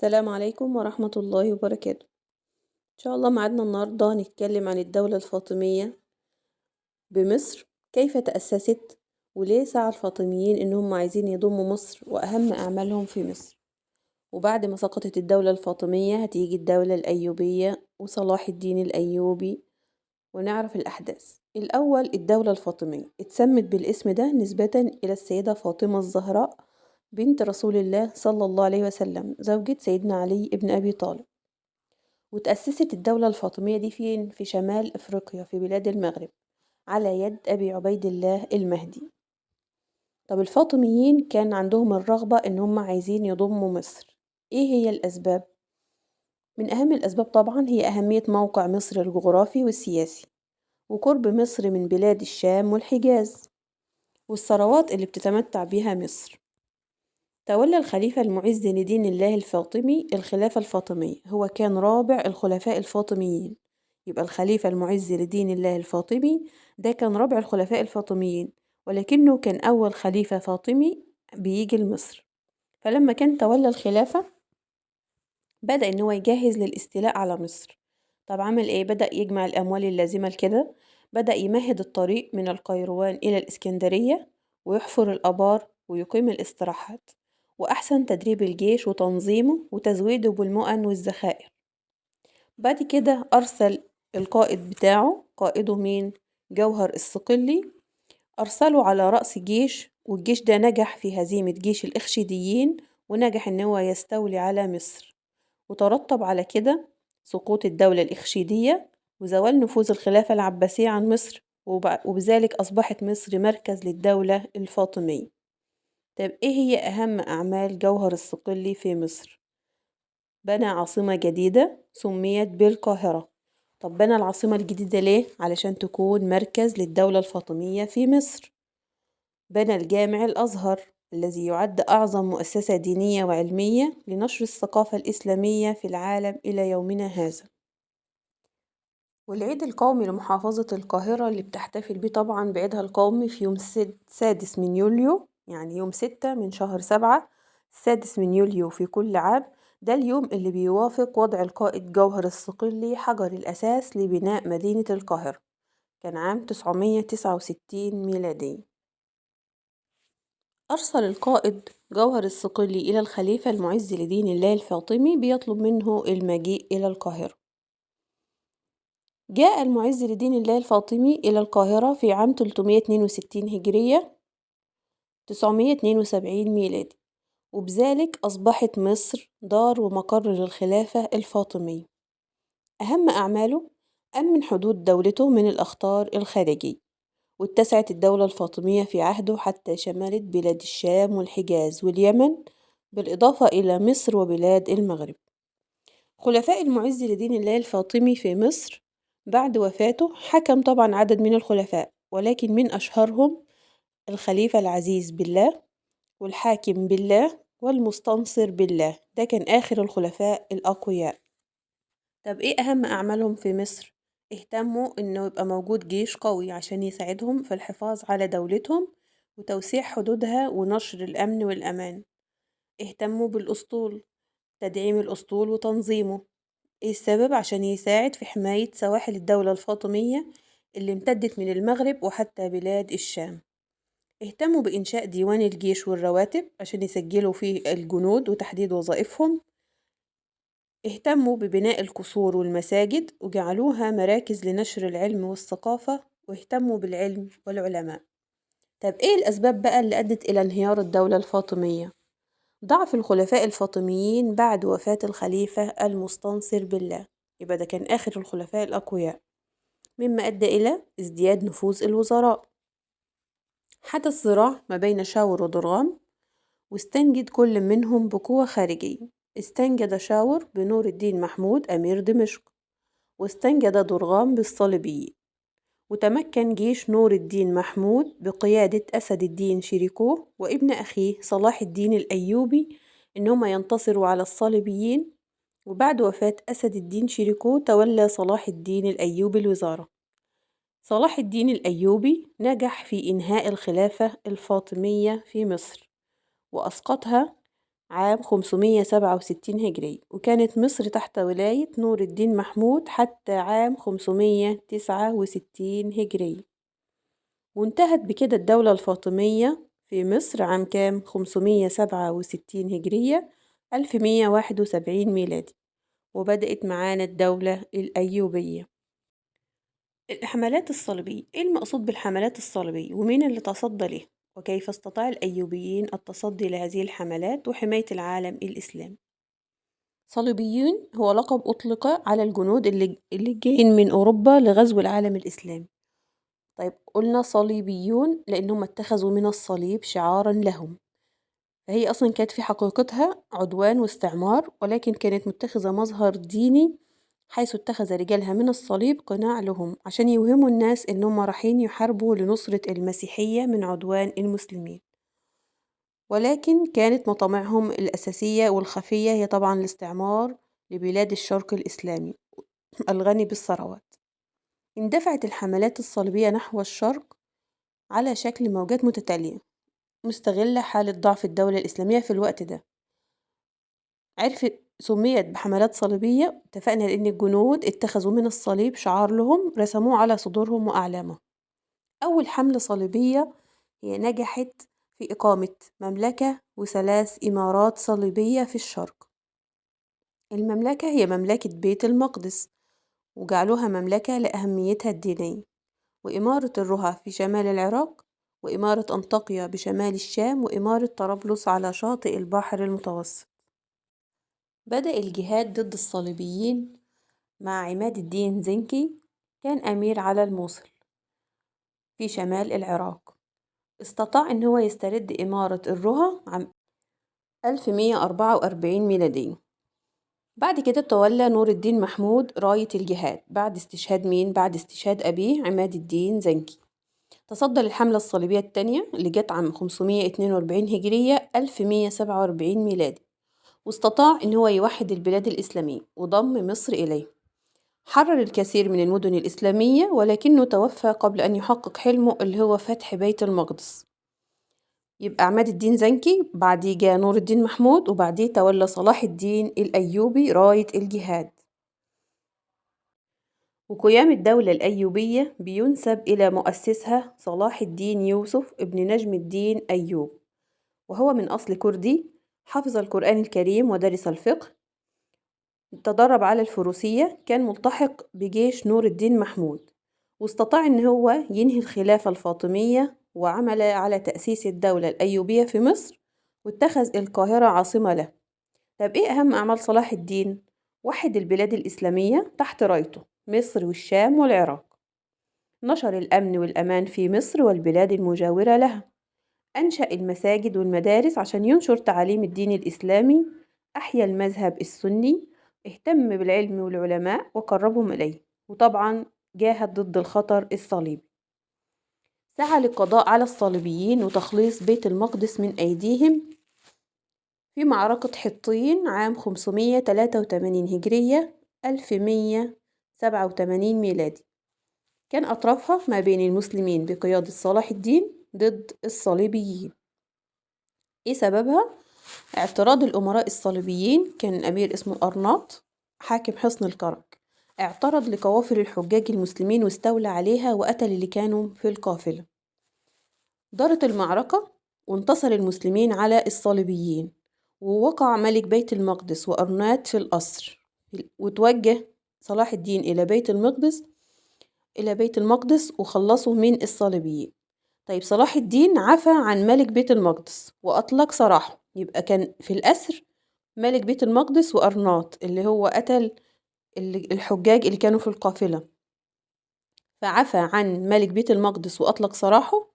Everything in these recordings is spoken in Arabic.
السلام عليكم ورحمة الله وبركاته. إن شاء الله معادنا النهاردة هنتكلم عن الدولة الفاطمية بمصر، كيف تأسست وليه سعى الفاطميين إنهم عايزين يضموا مصر وأهم أعمالهم في مصر. وبعد ما سقطت الدولة الفاطمية هتيجي الدولة الأيوبية وصلاح الدين الأيوبي، ونعرف الأحداث. الأول الدولة الفاطمية اتسمت بالاسم ده نسبة إلى السيدة فاطمة الزهراء بنت رسول الله صلى الله عليه وسلم، زوجة سيدنا علي بن أبي طالب. وتأسست الدولة الفاطمية دي فين؟ في شمال أفريقيا في بلاد المغرب على يد أبي عبيد الله المهدي. طب الفاطميين كان عندهم الرغبة إن هم عايزين يضموا مصر. إيه هي الأسباب؟ من أهم الأسباب طبعا هي أهمية موقع مصر الجغرافي والسياسي، وقرب مصر من بلاد الشام والحجاز، والثروات اللي بتتمتع بها مصر. تولى الخليفة المعز لدين الله الفاطمي الخلافة الفاطمية، هو كان رابع الخلفاء الفاطميين. يبقى الخليفة المعز لدين الله الفاطمي ده كان رابع الخلفاء الفاطميين، ولكنه كان أول خليفة فاطمي بيجي لمصر. فلما كان تولى الخلافة بدأ إن هو يجهز للاستيلاء على مصر. طب عمل إيه؟ بدأ يجمع الأموال اللازمة لكده، بدأ يمهد الطريق من القيروان إلى الإسكندرية، ويحفر الآبار ويقيم الاستراحات، وأحسن تدريب الجيش وتنظيمه وتزويده بالمؤن والذخائر. بعد كده أرسل القائد بتاعه، قائده مين؟ جوهر الصقلي، أرسله على رأس جيش، والجيش ده نجح في هزيمة جيش الإخشيديين، ونجح إن هو يستولي على مصر. وترتب على كده سقوط الدولة الإخشيدية وزوال نفوذ الخلافة العباسية عن مصر، وبذلك أصبحت مصر مركز للدولة الفاطمية. طب إيه هي أهم أعمال جوهر الصقلي في مصر؟ بنى عاصمة جديدة سميت بالقاهرة. طب بنى العاصمة الجديدة ليه؟ علشان تكون مركز للدولة الفاطمية في مصر. بنى الجامع الأزهر الذي يعد أعظم مؤسسة دينية وعلمية لنشر الثقافة الإسلامية في العالم إلى يومنا هذا. والعيد القومي لمحافظة القاهرة اللي بتحتفل بيه طبعا بعيدها القومي في يوم 6 من يوليو، يعني يوم 6 من شهر 7، 6 من يوليو في كل عام. ده اليوم اللي بيوافق وضع القائد جوهر الصقلي حجر الأساس لبناء مدينة القاهرة، كان عام 969 ميلادي. أرسل القائد جوهر الصقلي إلى الخليفة المعز لدين الله الفاطمي بيطلب منه المجيء إلى القاهرة. جاء المعز لدين الله الفاطمي إلى القاهرة في عام 362 هجرية 972 ميلادي، وبذلك أصبحت مصر دار ومقر للخلافة الفاطمية. أهم أعماله أمن حدود دولته من الأخطار الخارجية، واتسعت الدولة الفاطمية في عهده حتى شملت بلاد الشام والحجاز واليمن، بالإضافة إلى مصر وبلاد المغرب. خلفاء المعز لدين الله الفاطمي في مصر بعد وفاته حكم طبعا عدد من الخلفاء، ولكن من أشهرهم الخليفة العزيز بالله، والحاكم بالله، والمستنصر بالله. ده كان آخر الخلفاء الأقوياء. طب إيه أهم أعمالهم في مصر؟ اهتموا إنه يبقى موجود جيش قوي عشان يساعدهم في الحفاظ على دولتهم وتوسيع حدودها ونشر الأمن والأمان. اهتموا بالأسطول، تدعيم الأسطول وتنظيمه. ايه السبب؟ عشان يساعد في حماية سواحل الدولة الفاطمية اللي امتدت من المغرب وحتى بلاد الشام. اهتموا بإنشاء ديوان الجيش والرواتب عشان يسجلوا فيه الجنود وتحديد وظائفهم. اهتموا ببناء القصور والمساجد وجعلوها مراكز لنشر العلم والثقافة، واهتموا بالعلم والعلماء. طب ايه الأسباب بقى اللي أدت إلى انهيار الدولة الفاطمية؟ ضعف الخلفاء الفاطميين بعد وفاة الخليفة المستنصر بالله، يبقى ده كان آخر الخلفاء الأقوياء، مما أدى إلى ازدياد نفوذ الوزراء. حدث صراع ما بين شاور ودرغام، واستنجد كل منهم بقوة خارجية. استنجد شاور بنور الدين محمود أمير دمشق، واستنجد درغام بالصليبيين. وتمكن جيش نور الدين محمود بقيادة أسد الدين شيريكو وابن أخيه صلاح الدين الأيوبي إنهم ينتصروا على الصليبيين. وبعد وفاة أسد الدين شيريكو تولى صلاح الدين الأيوبي الوزارة. صلاح الدين الأيوبي نجح في إنهاء الخلافة الفاطمية في مصر وأسقطها عام 567 هجري، وكانت مصر تحت ولاية نور الدين محمود حتى عام 569 هجري. وانتهت بكده الدولة الفاطمية في مصر عام كام؟ 567 هجرية، 1171 ميلادي. وبدأت معانا الدولة الأيوبية. الحملات الصليبية، إيه المقصود بالحملات الصليبية ومين اللي تصدى ليه؟ وكيف استطاع الأيوبيين التصدي لهذه الحملات وحماية العالم الإسلامي؟ صليبيون هو لقب أطلق على الجنود اللي جايين من أوروبا لغزو العالم الإسلامي. طيب قلنا صليبيون لأنهم اتخذوا من الصليب شعارا لهم، فهي أصلا كانت في حقيقتها عدوان واستعمار، ولكن كانت متخذة مظهر ديني، حيث اتخذ رجالها من الصليب قناع لهم عشان يوهموا الناس إنهم رايحين يحاربوا لنصرة المسيحية من عدوان المسلمين. ولكن كانت مطامعهم الأساسية والخفية هي طبعا الاستعمار لبلاد الشرق الإسلامي الغني بالثروات. اندفعت الحملات الصليبية نحو الشرق على شكل موجات متتالية مستغلة حالة ضعف الدولة الإسلامية في الوقت ده. سميت بحملات صليبية، اتفقنا لأن الجنود اتخذوا من الصليب شعار لهم رسموه على صدورهم وأعلامهم. أول حملة صليبية هي نجحت في إقامة مملكة وثلاث إمارات صليبية في الشرق. المملكة هي مملكة بيت المقدس، وجعلوها مملكة لأهميتها الدينية، وإمارة الرها في شمال العراق، وإمارة أنطاكيا بشمال الشام، وإمارة طرابلس على شاطئ البحر المتوسط. بدأ الجهاد ضد الصليبيين مع عماد الدين زنكي، كان أمير على الموصل في شمال العراق. استطاع إن هو يسترد إمارة الرها عام 1144 ميلادي. بعد كده تولى نور الدين محمود راية الجهاد بعد استشهاد مين؟ بعد استشهاد أبيه عماد الدين زنكي. تصدى للحملة الصليبية الثانية اللي جت عام 542 هجرية، 1147 ميلادي، واستطاع إن هو يوحد البلاد الإسلامية وضم مصر إليه. حرر الكثير من المدن الإسلامية، ولكنه توفى قبل أن يحقق حلمه اللي هو فتح بيت المقدس. يبقى عماد الدين زنكي، بعديه جاء نور الدين محمود، وبعديه تولى صلاح الدين الأيوبي راية الجهاد. وقيام الدولة الأيوبية بينسب إلى مؤسسها صلاح الدين يوسف ابن نجم الدين أيوب، وهو من أصل كردي، حفظ القرآن الكريم ودرس الفقه، تدرب على الفروسية، كان ملتحق بجيش نور الدين محمود، واستطاع إن هو ينهي الخلافة الفاطمية وعمل على تأسيس الدولة الأيوبية في مصر، واتخذ القاهرة عاصمة له. طب إيه أهم أعمال صلاح الدين؟ وحد البلاد الإسلامية تحت رايته، مصر والشام والعراق. نشر الأمن والأمان في مصر والبلاد المجاورة لها. أنشأ المساجد والمدارس عشان ينشر تعاليم الدين الإسلامي. أحيا المذهب السني. اهتم بالعلم والعلماء وقربهم إليه. وطبعا جاهد ضد الخطر الصليبي. سعى للقضاء على الصليبيين وتخليص بيت المقدس من أيديهم في معركة حطين عام 583 هجرية، 1187 ميلادي. كان أطرافها ما بين المسلمين بقيادة صلاح الدين ضد الصليبيين. إيه سببها؟ اعتراض الأمراء الصليبيين. كان الأمير اسمه أرناط حاكم حصن الكرك، اعترض لقوافل الحجاج المسلمين واستولى عليها وقتل اللي كانوا في القافلة. دارت المعركة وانتصر المسلمين على الصليبيين، ووقع ملك بيت المقدس وأرناط في الأسر، وتوجه صلاح الدين إلى بيت المقدس وخلصوا من الصليبيين. طيب صلاح الدين عفى عن ملك بيت المقدس وأطلق سراحه، يبقى كان في الأسر ملك بيت المقدس وأرناط اللي هو قتل الحجاج اللي كانوا في القافلة، فعفى عن ملك بيت المقدس وأطلق سراحه،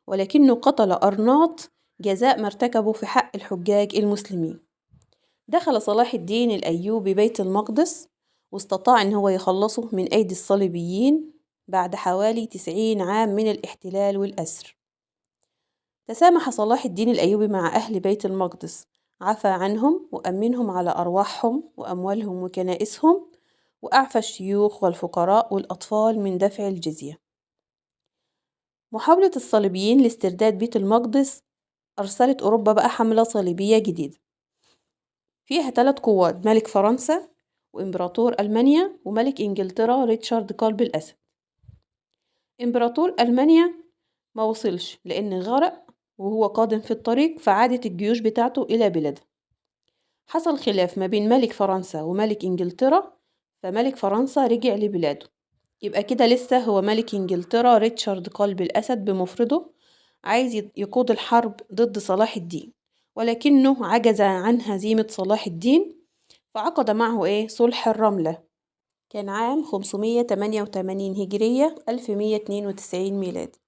ولكنه قتل أرناط جزاء ما ارتكبه في حق الحجاج المسلمين. دخل صلاح الدين الأيوبي بيت المقدس واستطاع أن هو يخلصه من أيدي الصليبيين بعد حوالي 90 عام من الاحتلال والأسر. تسامح صلاح الدين الأيوبي مع أهل بيت المقدس، عفى عنهم وأمنهم على أرواحهم وأموالهم وكنائسهم، وأعفى الشيوخ والفقراء والأطفال من دفع الجزية. محاولة الصليبيين لاسترداد بيت المقدس أرسلت أوروبا بقى حملة صليبية جديدة، فيها 3 قوات: ملك فرنسا وإمبراطور ألمانيا وملك إنجلترا ريتشارد قلب الأسد. إمبراطور ألمانيا ما وصلش لأن غرق وهو قادم في الطريق، فعادت الجيوش بتاعته إلى بلادها. حصل خلاف ما بين ملك فرنسا وملك إنجلترا، فملك فرنسا رجع لبلاده. يبقى كده لسه هو ملك إنجلترا ريتشارد قلب الأسد بمفرده عايز يقود الحرب ضد صلاح الدين، ولكنه عجز عن هزيمة صلاح الدين، فعقد معه صلح الرملة. كان عام 588 هجرية 1192 ميلادي.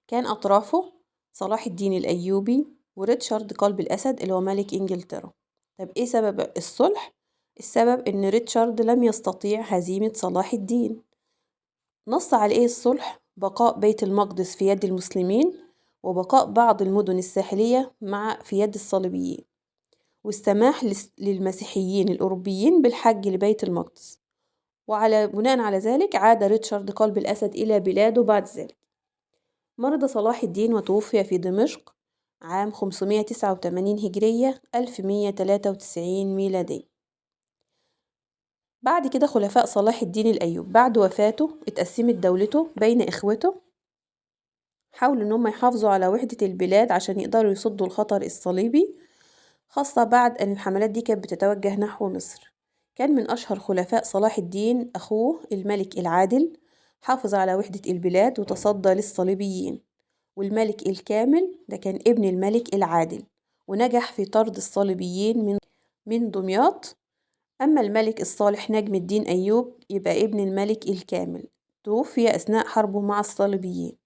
كان أطرافه صلاح الدين الأيوبي وريتشارد قلب الأسد اللي هو ملك إنجلترا. طب إيه سبب الصلح؟ السبب إن ريتشارد لم يستطيع هزيمة صلاح الدين. نص على الصلح؟ بقاء بيت المقدس في يد المسلمين، وبقاء بعض المدن الساحلية في يد الصليبيين، والسماح للمسيحيين الأوروبيين بالحج لبيت المقدس. وعلى بناء على ذلك عاد ريتشارد قلب الأسد إلى بلاده بعد ذلك. مرض صلاح الدين وتوفي في دمشق عام 589 هجرية 1193 ميلادي. بعد كده خلفاء صلاح الدين الأيوبي بعد وفاته اتقسمت دولته بين إخوته، حاولوا إن هم يحافظوا على وحدة البلاد عشان يقدروا يصدوا الخطر الصليبي، خاصة بعد أن الحملات دي كانت بتتوجه نحو مصر. كان من أشهر خلفاء صلاح الدين أخوه الملك العادل، حافظ على وحدة البلاد وتصدى للصليبيين. والملك الكامل ده كان ابن الملك العادل، ونجح في طرد الصليبيين من دمياط. أما الملك الصالح نجم الدين أيوب يبقى ابن الملك الكامل، توفي أثناء حربه مع الصليبيين،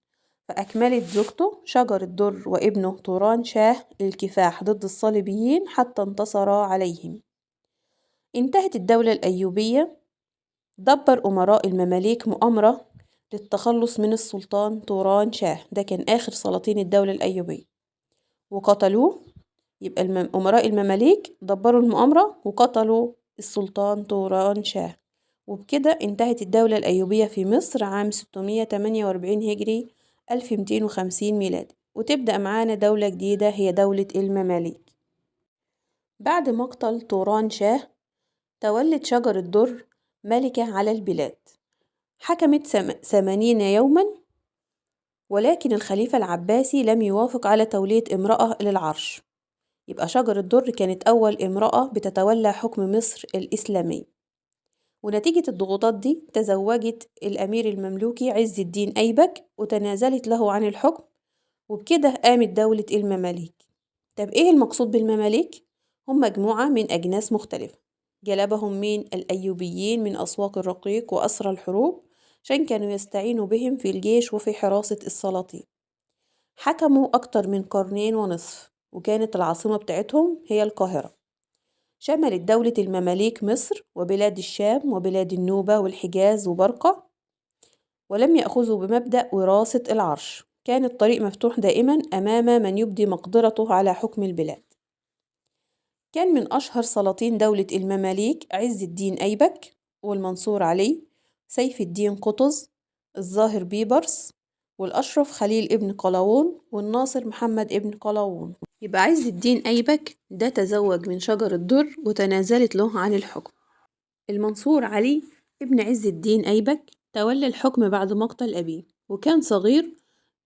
فأكملت زوجته شجر الدر وابنه طوران شاه الكفاح ضد الصليبيين حتى انتصرا عليهم. انتهت الدولة الأيوبية. دبر أمراء المماليك مؤامرة للتخلص من السلطان طوران شاه، ده كان آخر سلاطين الدولة الأيوبية، وقتلوه. يبقى أمراء المماليك دبروا المؤامرة وقتلوا السلطان طوران شاه، وبكده انتهت الدولة الأيوبية في مصر عام 648 هجري 1250 ميلادي، وتبدأ معانا دولة جديدة هي دولة المماليك. بعد مقتل طوران شاه تولت شجر الدر ملكة على البلاد، حكمت 80 يوما، ولكن الخليفة العباسي لم يوافق على تولية امرأة للعرش. يبقى شجر الدر كانت أول امرأة بتتولى حكم مصر الإسلامي. ونتيجة الضغوطات دي تزوجت الأمير المملوكي عز الدين أيبك وتنازلت له عن الحكم، وبكده قامت دولة المماليك. طب إيه المقصود بالمماليك؟ هم مجموعة من أجناس مختلفة جلبهم من الأيوبيين من أسواق الرقيق وأسرى الحروب، عشان كانوا يستعينوا بهم في الجيش وفي حراسة السلاطين. حكموا أكتر من قرنين ونصف، وكانت العاصمة بتاعتهم هي القاهرة. شملت دولة المماليك مصر وبلاد الشام وبلاد النوبة والحجاز وبرقة، ولم يأخذوا بمبدأ وراثة العرش. كان الطريق مفتوح دائما أمام من يبدي مقدرته على حكم البلاد. كان من أشهر سلاطين دولة المماليك عز الدين أيبك، والمنصور علي، سيف الدين قطز، الظاهر بيبرس، والأشرف خليل ابن قلاوون، والناصر محمد ابن قلاوون. يبقى عز الدين أيبك ده تزوج من شجر الدر وتنازلت له عن الحكم. المنصور علي ابن عز الدين أيبك تولى الحكم بعد مقتل أبيه، وكان صغير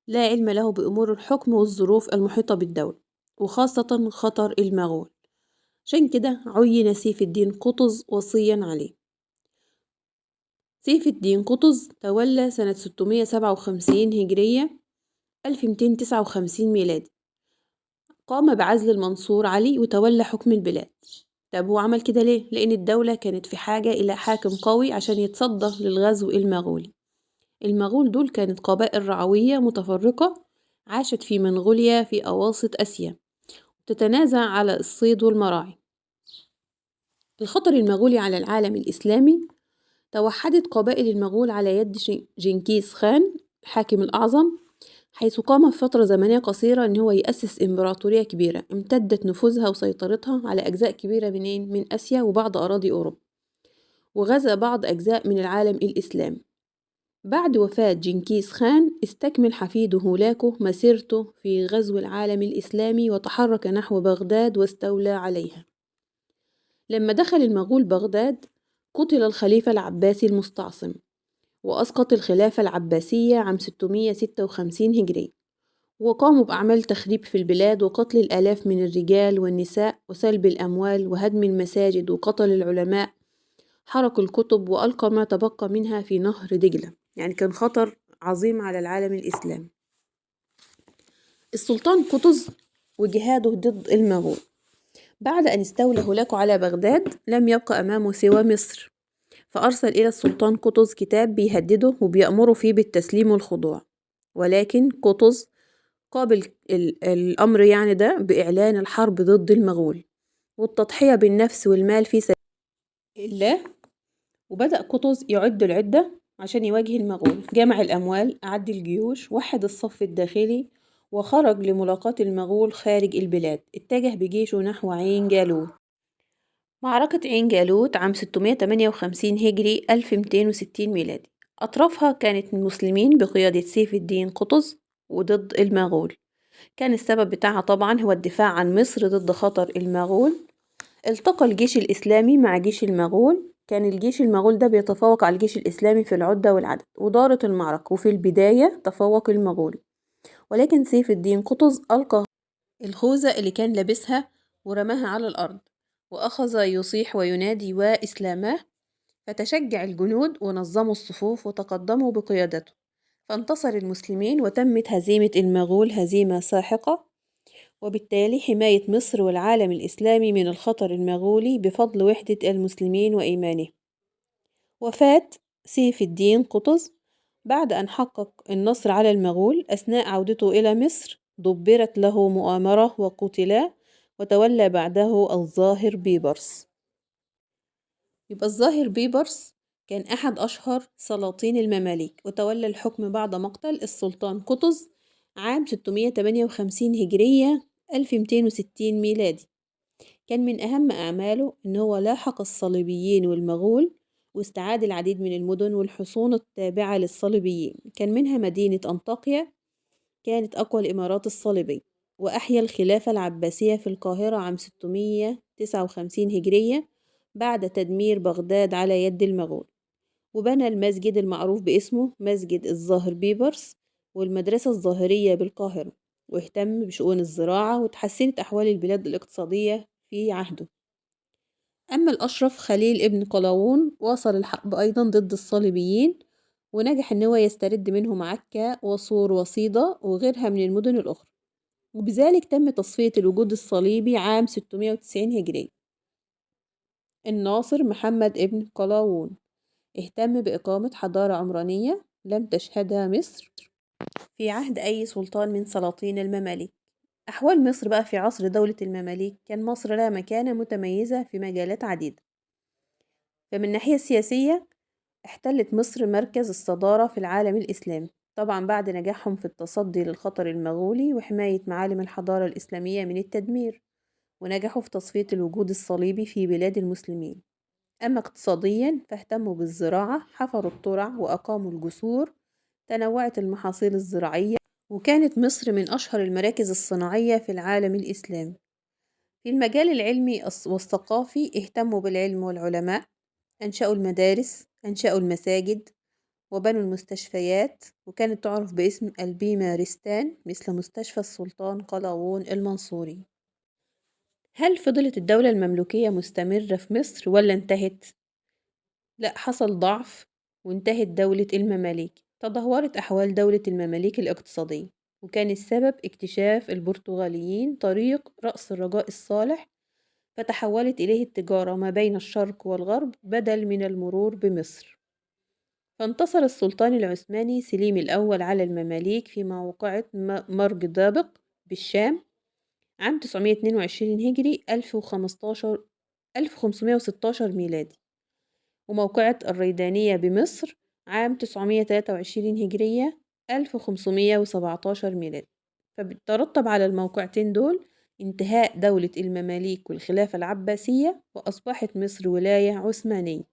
لا علم له بأمور الحكم والظروف المحيطة بالدولة، وخاصة خطر المغول، عشان كده عين سيف الدين قطز وصيا عليه. سيف الدين قطز تولى سنة 657 هجرية 1259 ميلادي. قام بعزل المنصور علي وتولى حكم البلاد. طب هو عمل كده ليه؟ لأن الدولة كانت في حاجة إلى حاكم قوي عشان يتصدى للغزو المغولي. المغول دول كانت قبائل رعوية متفرقة عاشت في منغوليا في أواسط آسيا، تتنازع على الصيد والمراعي. الخطر المغولي على العالم الإسلامي. توحدت قبائل المغول على يد جنكيز خان الحاكم الأعظم، حيث قام في فترة زمنية قصيرة إن هو يأسس إمبراطورية كبيرة امتدت نفوذها وسيطرتها على أجزاء كبيرة من آسيا وبعض أراضي أوروبا، وغزا بعض أجزاء من العالم الإسلامي. بعد وفاة جنكيز خان استكمل حفيده هولاكو مسيرته في غزو العالم الإسلامي، وتحرك نحو بغداد واستولى عليها. لما دخل المغول بغداد قتل الخليفة العباسي المستعصم، وأسقط الخلافة العباسية عام 656 هجري، وقاموا بأعمال تخريب في البلاد وقتل الآلاف من الرجال والنساء وسلب الأموال وهدم المساجد وقتل العلماء، حرقوا الكتب وألقى ما تبقى منها في نهر دجلة. يعني كان خطر عظيم على العالم الإسلامي. السلطان قطز وجهاده ضد المغول. بعد أن استولى هولاكو على بغداد لم يبقى أمامه سوى مصر، فأرسل إلى السلطان قطز كتاب بيهدده وبيأمره فيه بالتسليم والخضوع، ولكن قطز قابل الأمر يعني ده بإعلان الحرب ضد المغول والتضحية بالنفس والمال في سبيل الله. وبدأ قطز يعد العدة عشان يواجه المغول، جمع الأموال، أعد الجيوش، وحد الصف الداخلي، وخرج لملاقاة المغول خارج البلاد. اتجه بجيشه نحو عين جالوت. معركة عين جالوت عام 658 هجري 1260 ميلادي، أطرافها كانت المسلمين بقيادة سيف الدين قطز وضد المغول. كان السبب بتاعها طبعا هو الدفاع عن مصر ضد خطر المغول. التقى الجيش الإسلامي مع جيش المغول، كان الجيش المغول ده بيتفوق على الجيش الإسلامي في العدة والعدد، ودارت المعركة وفي البداية تفوق المغول، ولكن سيف الدين قطز ألقى الخوذة اللي كان لابسها ورماها على الأرض، وأخذ يصيح وينادي وإسلاماه، فتشجع الجنود ونظموا الصفوف وتقدموا بقيادته، فانتصر المسلمين وتمت هزيمة المغول هزيمة ساحقة، وبالتالي حماية مصر والعالم الإسلامي من الخطر المغولي بفضل وحدة المسلمين وإيمانهم. وفاة سيف الدين قطز بعد أن حقق النصر على المغول. أثناء عودته إلى مصر دبرت له مؤامرة وقتل، وتولى بعده الظاهر بيبرس. يبقى الظاهر بيبرس كان أحد أشهر سلاطين المماليك، وتولى الحكم بعد مقتل السلطان قطز عام 658 هجرية 1260 ميلادي. كان من أهم أعماله إن هو لاحق الصليبيين والمغول، واستعاد العديد من المدن والحصون التابعة للصليبيين، كان منها مدينة أنطاكيا كانت أقوى الإمارات الصليبية، وأحيا الخلافة العباسية في القاهرة عام 659 هجرية بعد تدمير بغداد على يد المغول، وبنى المسجد المعروف باسمه مسجد الظاهر بيبرس والمدرسة الظاهرية بالقاهرة، واهتم بشؤون الزراعة وتحسنت أحوال البلاد الاقتصادية في عهده. أما الأشرف خليل ابن قلاوون واصل الحرب أيضا ضد الصليبيين، ونجح إن هو يسترد منهم عكا وصور وصيدا وغيرها من المدن الأخرى، وبذلك تم تصفية الوجود الصليبي عام 690 هجري. الناصر محمد ابن قلاوون اهتم بإقامة حضارة عمرانية لم تشهدها مصر في عهد أي سلطان من سلاطين المماليك. أحوال مصر بقى في عصر دولة المماليك، كان مصر لها مكانة متميزة في مجالات عديدة. فمن الناحية السياسية احتلت مصر مركز الصدارة في العالم الإسلامي، طبعا بعد نجاحهم في التصدي للخطر المغولي وحماية معالم الحضارة الإسلامية من التدمير، ونجحوا في تصفية الوجود الصليبي في بلاد المسلمين. أما اقتصاديا فاهتموا بالزراعة، حفروا الترع وأقاموا الجسور، تنوعت المحاصيل الزراعية، وكانت مصر من أشهر المراكز الصناعية في العالم الإسلامي. في المجال العلمي والثقافي اهتموا بالعلم والعلماء، أنشأوا المدارس، أنشأوا المساجد، وبنوا المستشفيات، وكانت تعرف باسم البيمارستان مثل مستشفى السلطان قلاوون المنصوري. هل فضلت الدولة المملوكية مستمرة في مصر ولا انتهت؟ لا، حصل ضعف وانتهت دولة المماليك. تدهورت أحوال دولة المماليك الاقتصادية، وكان السبب اكتشاف البرتغاليين طريق رأس الرجاء الصالح، فتحولت إليه التجارة ما بين الشرق والغرب بدل من المرور بمصر. فانتصر السلطان العثماني سليم الأول على المماليك في موقعة مرج دابق بالشام عام 922 هجري 1516 ميلادي، وموقعة الريدانية بمصر عام 923 هجرية 1517 ميلادي. فبترتب على الموقعتين دول انتهاء دولة المماليك والخلافة العباسية، وأصبحت مصر ولاية عثمانية.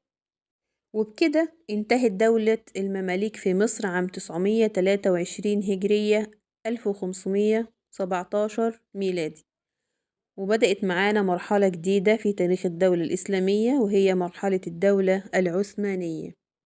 وبكده انتهت دولة المماليك في مصر عام 923 هجرية 1517 ميلادي، وبدأت معانا مرحلة جديدة في تاريخ الدولة الإسلامية، وهي مرحلة الدولة العثمانية.